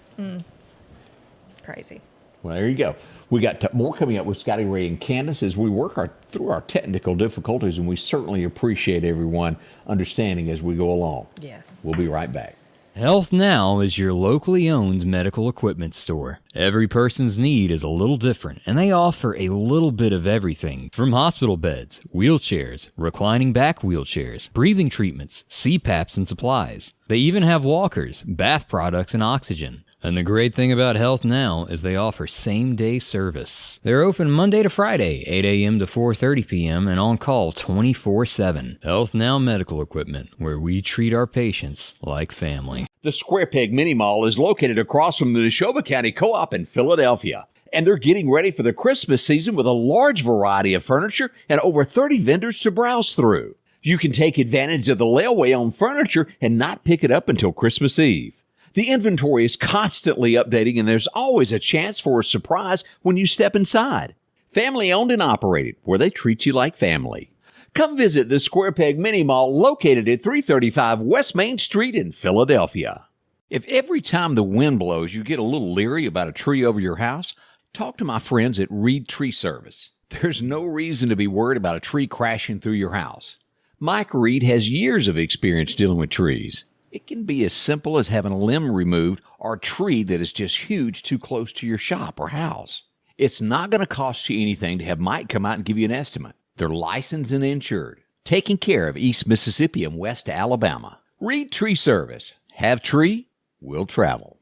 Crazy. Well, there you go. We got more coming up with Scotty Ray and Candace as we work through our technical difficulties, and we certainly appreciate everyone understanding as we go along. Yes. We'll be right back. Health Now is your locally owned medical equipment store. Every person's need is a little different, and they offer a little bit of everything from hospital beds, wheelchairs, reclining back wheelchairs, breathing treatments, CPAPs and supplies. They even have walkers, bath products, and oxygen. And the great thing about Health Now is they offer same-day service. They're open Monday to Friday, 8 a.m. to 4:30 p.m. and on call 24/7. Health Now Medical Equipment, where we treat our patients like family. The Square Peg Mini Mall is located across from the Neshoba County Co-op in Philadelphia. And they're getting ready for the Christmas season with a large variety of furniture and over 30 vendors to browse through. You can take advantage of the layaway on furniture and not pick it up until Christmas Eve. The inventory is constantly updating, and there's always a chance for a surprise when you step inside. Family owned and operated, where they treat you like family. Come visit the Square Peg Mini Mall located at 335 West Main Street in Philadelphia. If every time the wind blows you get a little leery about a tree over your house, talk to my friends at Reed Tree Service. There's no reason to be worried about a tree crashing through your house. Mike Reed has years of experience dealing with trees. It can be as simple as having a limb removed or a tree that is just huge too close to your shop or house. It's not going to cost you anything to have Mike come out and give you an estimate. They're licensed and insured, taking care of East Mississippi and West Alabama. Reed Tree Service. Have tree, will travel.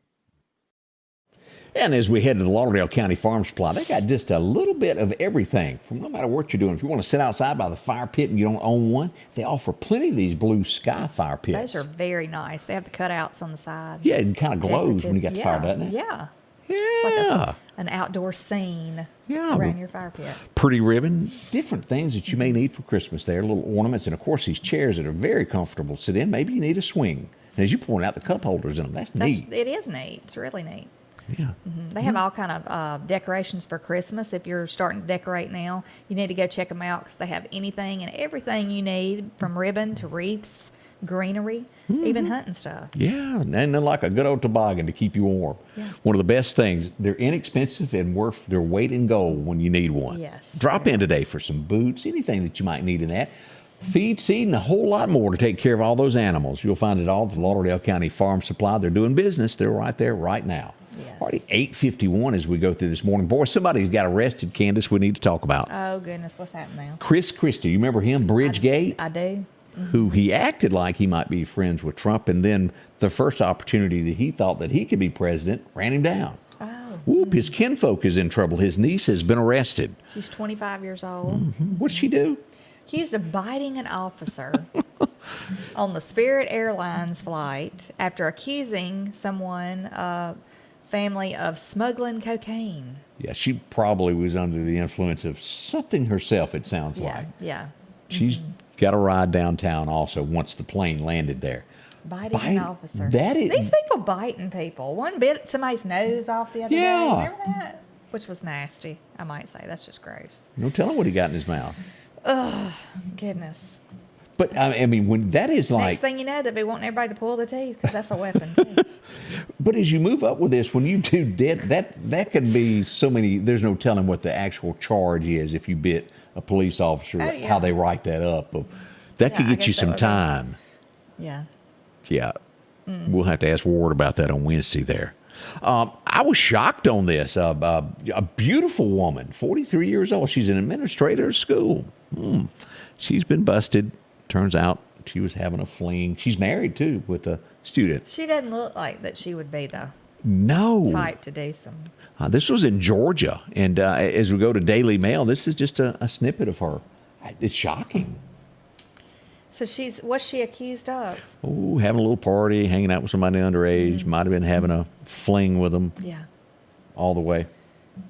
And as we head to the Lauderdale County Farm Supply, they got just a little bit of everything. From no matter what you're doing, if you want to sit outside by the fire pit and you don't own one, they offer plenty of these blue sky fire pits. Those are very nice. They have the cutouts on the side. Yeah, it kind of glows when you got the fire, doesn't it? Yeah. Yeah. It's like an outdoor scene around your fire pit. Pretty ribbon, different things that you may need for Christmas there, little ornaments, and of course these chairs that are very comfortable to sit in. Maybe you need a swing. And as you point out, the cup holders in them, that's neat. It is neat. It's really neat. Yeah. They have all kind of decorations for Christmas. If you're starting to decorate now, you need to go check them out because they have anything and everything you need, from ribbon to wreaths, greenery, even hunting stuff. Yeah, and then like a good old toboggan to keep you warm. Yeah. One of the best things. They're inexpensive and worth their weight in gold when you need one. Yes. Drop in today for some boots, anything that you might need in that. Feed, seed, and a whole lot more to take care of all those animals. You'll find it all at the Lauderdale County Farm Supply. They're doing business. They're right there right now. Yes. Already 8:51 as we go through this morning. Boy, somebody's got arrested, Candace, we need to talk about. Oh, goodness. What's happening now? Chris Christie, you remember him, Bridgegate? I do. Who he acted like he might be friends with Trump, and then the first opportunity that he thought that he could be president ran him down. Oh. Whoop, his kinfolk is in trouble. His niece has been arrested. She's 25 years old. What'd she do? Accused of biting an officer on the Spirit Airlines flight after accusing someone, family, of smuggling cocaine. Yeah, she probably was under the influence of something herself, it sounds like. Yeah. She's got a ride downtown also once the plane landed there. Biting an officer. That is, These people biting people. One bit somebody's nose off the other day. Remember that? Which was nasty, I might say. That's just gross. no telling what he got in his mouth. Ugh, goodness. But I mean, when that is like, Next thing you know, they'll be wanting everybody to pull the teeth because that's a weapon too. but as you move up with this, when you do that could be so many. There's no telling what the actual charge is if you bit a police officer. Oh, yeah. How they write that up. That could I get you guess that some would be- time. Yeah. Yeah, we'll have to ask Ward about that on Wednesday. There, I was shocked on this. A beautiful woman, 43 years old. She's an administrator at school. She's been busted. Turns out she was having a fling. She's married too with a student. She doesn't look like that she would be the No. type to do some. This was in Georgia, and as we go to Daily Mail, this is just a snippet of her. It's shocking. So what's she accused of? Oh, having a little party, hanging out with somebody underage, might have been having a fling with them Yeah. all the way.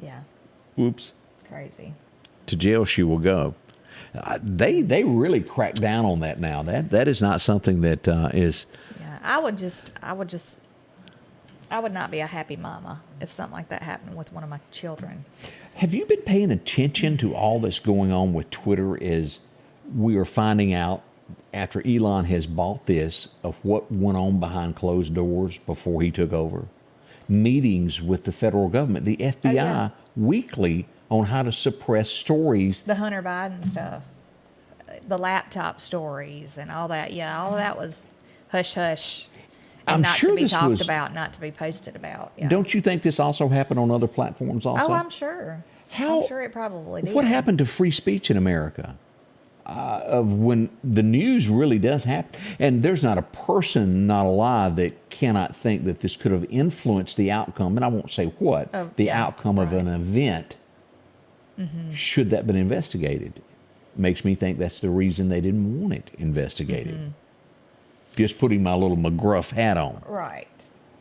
Yeah. Whoops. Crazy. To jail she will go. They really crack down on that now. That is not something that is. Yeah. I would not be a happy mama if something like that happened with one of my children. Have you been paying attention to all that's going on with Twitter as we are finding out after Elon has bought this of what went on behind closed doors before he took over? Meetings with the federal government, the FBI, weekly on how to suppress stories. The Hunter Biden stuff, the laptop stories and all that. Yeah, all of that was hush hush. And I'm not sure to be this talked was- about, not to be posted about. Yeah. Don't you think this also happened on other platforms also? Oh, I'm sure. I'm sure it probably did. What happened to free speech in America? Of when the news really does happen, and there's not a person not alive that cannot think that this could have influenced the outcome, and I won't say what, outcome of an event, should that been investigated. Makes me think that's the reason they didn't want it investigated. Just putting my little McGruff hat on. Right.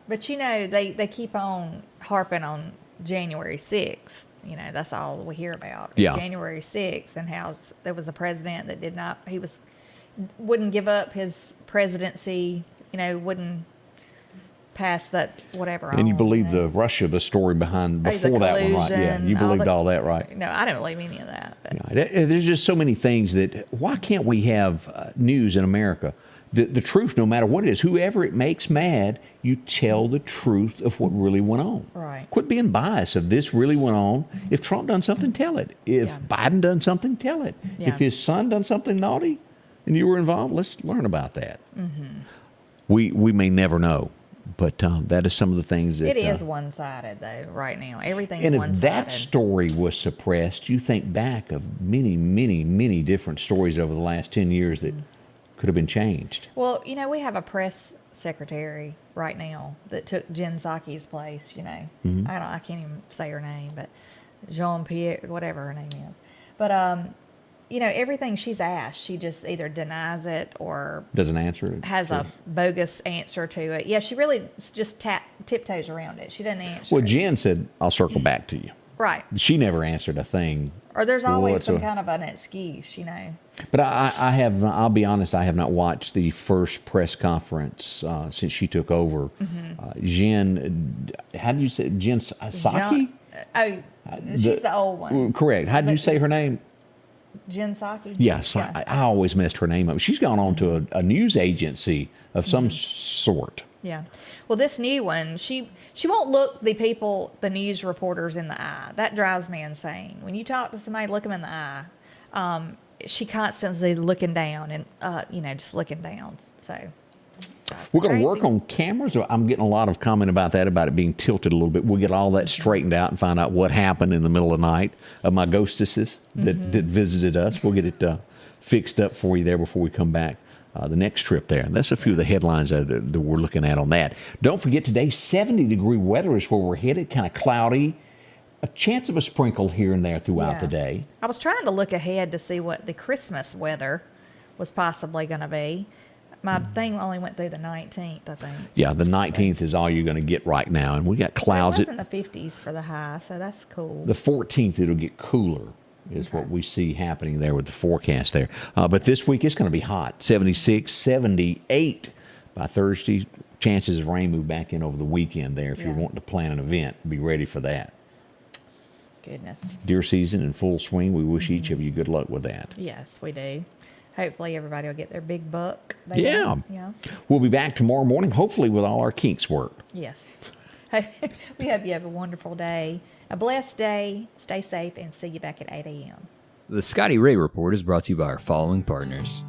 But, you know, they keep on harping on January 6th. You know, that's all we hear about. Yeah. January 6th and how there was a president that wouldn't give up his presidency, you know, wouldn't pass that whatever And you on, believe know. the Russia story behind The before that one, right? Yeah, collusion, you believed all that, right? No, I don't believe any of that. But. Yeah, there's just so many things that, why can't we have news in America the truth, no matter what it is, whoever it makes mad, you tell the truth of what really went on. Right. Quit being biased. If this really went on, if Trump done something, tell it. If Biden done something, tell it. Yeah. If his son done something naughty and you were involved, let's learn about that. Mm-hmm. We may never know, but that is some of the things that... It is one-sided, though, right now. Everything's and if one-sided. that story was suppressed, you think back of many, many, many different stories over the last 10 years that could have been changed. Well, we have a press secretary right now that took Jen Psaki's place, Mm-hmm. I can't even say her name, but Jean-Pierre, whatever her name is. But, everything she's asked, she just either denies it or Doesn't answer it. has a bogus answer to it. Yeah, she really just tiptoes around it. She doesn't answer Well, it. Jen said, I'll circle back to you. Right. She never answered a thing. Or there's always some whatsoever. kind of an excuse, But I'll be honest, I have not watched the first press conference since she took over. Mm-hmm. Jen, how do you say, Jen Psaki? She's the old one. Correct. How do you say her name? Jen Psaki? Yes, I always messed her name up. She's gone on to a news agency of some sort. Yeah. Well, this new one, she won't look the news reporters in the eye. That drives me insane. When you talk to somebody, look them in the eye. She constantly looking down and, just looking down. So We're going to work on cameras. I'm getting a lot of comment about it being tilted a little bit. We'll get all that straightened out and find out what happened in the middle of the night of my ghostesses that visited us. We'll get it fixed up for you there before we come back the next trip there. And that's a few of the headlines that we're looking at on that. Don't forget today, 70-degree weather is where we're headed, kind of cloudy. A chance of a sprinkle here and there throughout the day. I was trying to look ahead to see what the Christmas weather was possibly going to be. My thing only went through the 19th, I think. Yeah, the 19th is all you're going to get right now. And we got clouds. It was in the 50s for the high, so that's cool. The 14th, it'll get cooler, is what we see happening there with the forecast there. But this week, it's going to be hot. 76, 78 by Thursday. Chances of rain move back in over the weekend there. If you're wanting to plan an event, be ready for that. Goodness. Deer season in full swing. We wish each of you good luck with that. Yes, we do. Hopefully everybody will get their big buck. Yeah. We'll be back tomorrow morning, hopefully with all our kinks worked. Yes. We hope you have a wonderful day, a blessed day. Stay safe and see you back at 8 a.m. The Scotty Ray Report is brought to you by our following partners: